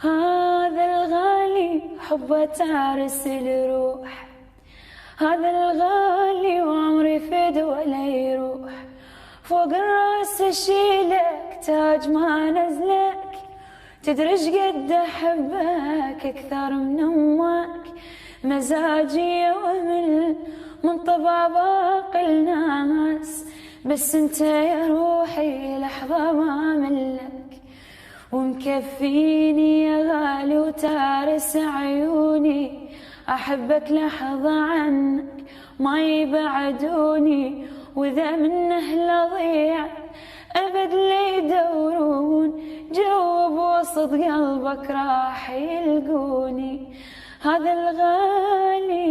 هذا الغالي حبه تارس الروح، هذا الغالي وعمري فد ولا يروح. فوق الراس اشيلك تاج ما نزلك، تدري ايش قد احبك اكثر من امك. مزاجي وامل من طبع باقي الناس، بس انت يا روحي لحظة ما ملك. ومكفيني يا غالي وتارس عيوني، احبك لحظة عنك ما يبعدوني. واذا منه لضيع ابد لي يدورون، جوب وسط قلبك راح يلقوني. هذا الغالي